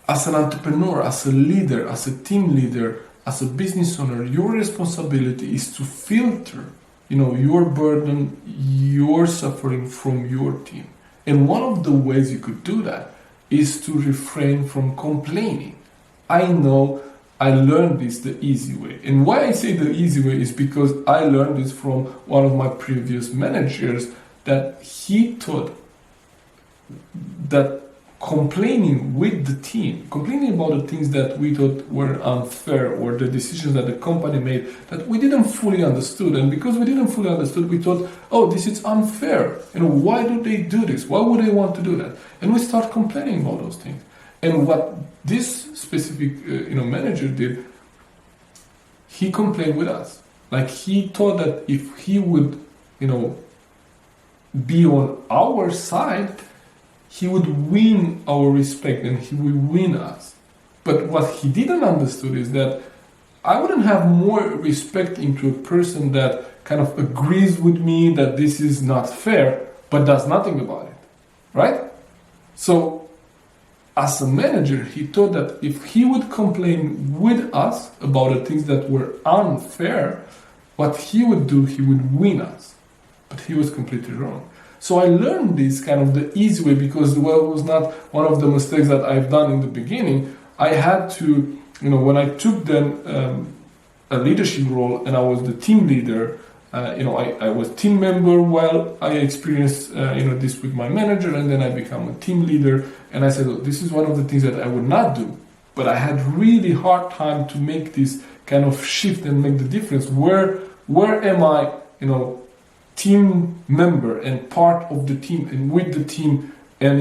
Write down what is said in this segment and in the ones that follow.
as an entrepreneur, as a leader, as a team leader, as a business owner, your responsibility is to filter, your burden, your suffering from your team. And one of the ways you could do that is to refrain from complaining. I know I learned this the easy way. And why I say the easy way is because I learned this from one of my previous managers, that he thought that complaining with the team, complaining about the things that we thought were unfair or the decisions that the company made that we didn't fully understood. And because we didn't fully understood, we thought, oh, this is unfair. Why do they do this? Why would they want to do that? And we start complaining about those things. And what this specific manager did, he complained with us. Like, he thought that if he would, be on our side, he would win our respect and he would win us. But what he didn't understood is that I wouldn't have more respect into a person that kind of agrees with me that this is not fair, but does nothing about it, right? So as a manager, he thought that if he would complain with us about the things that were unfair, what he would do, he would win us. But he was completely wrong. So I learned this kind of the easy way, because it was not one of the mistakes that I've done in the beginning. I had to, when I took then a leadership role and I was the team leader, I was team member while I experienced, this with my manager, and then I became a team leader. And I said, oh, this is one of the things that I would not do. But I had really hard time to make this kind of shift and make the difference. Where am I, team member and part of the team and with the team, and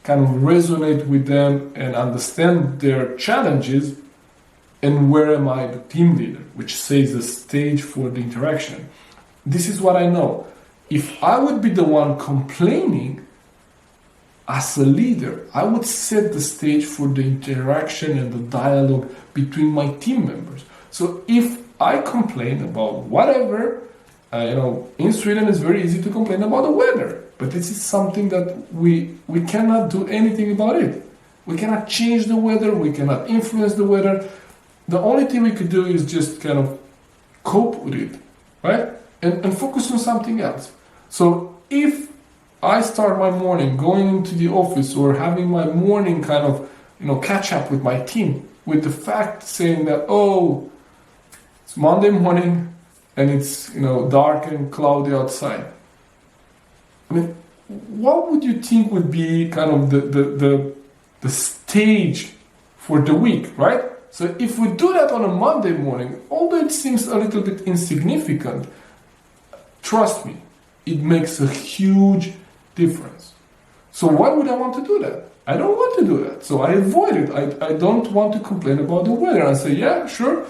kind of resonate with them and understand their challenges, and where am I the team leader, which sets the stage for the interaction. This is what I know. If I would be the one complaining as a leader, I would set the stage for the interaction and the dialogue between my team members. So if I complain about whatever, in Sweden it's very easy to complain about the weather, but this is something that we cannot do anything about it. We cannot change the weather, we cannot influence the weather. The only thing we could do is just kind of cope with it, right? And focus on something else. So if I start my morning going into the office or having my morning kind of, catch up with my team with the fact saying that, oh, it's Monday morning, and it's dark and cloudy outside. I mean, what would you think would be kind of the stage for the week, right? So if we do that on a Monday morning, although it seems a little bit insignificant, trust me, it makes a huge difference. So why would I want to do that? I don't want to do that. So I avoid it. I don't want to complain about the weather. I say, yeah, sure.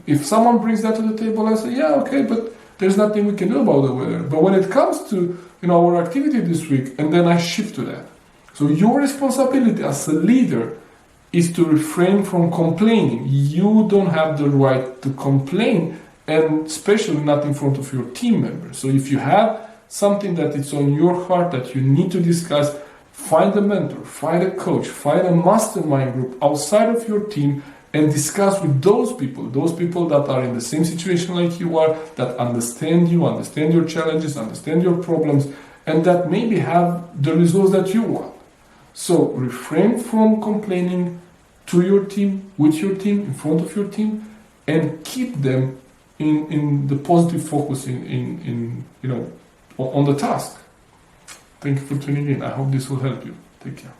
If someone brings that to the table, I say, yeah, okay, but there's nothing we can do about the weather. But when it comes to our activity this week, and then I shift to that. So your responsibility as a leader is to refrain from complaining. You don't have the right to complain, and especially not in front of your team members. So if you have something that is on your heart that you need to discuss, find a mentor, find a coach, find a mastermind group outside of your team, and discuss with those people that are in the same situation like you are, that understand you, understand your challenges, understand your problems, and that maybe have the results that you want. So refrain from complaining to your team, with your team, in front of your team, and keep them in the positive focus on the task. Thank you for tuning in. I hope this will help you. Take care.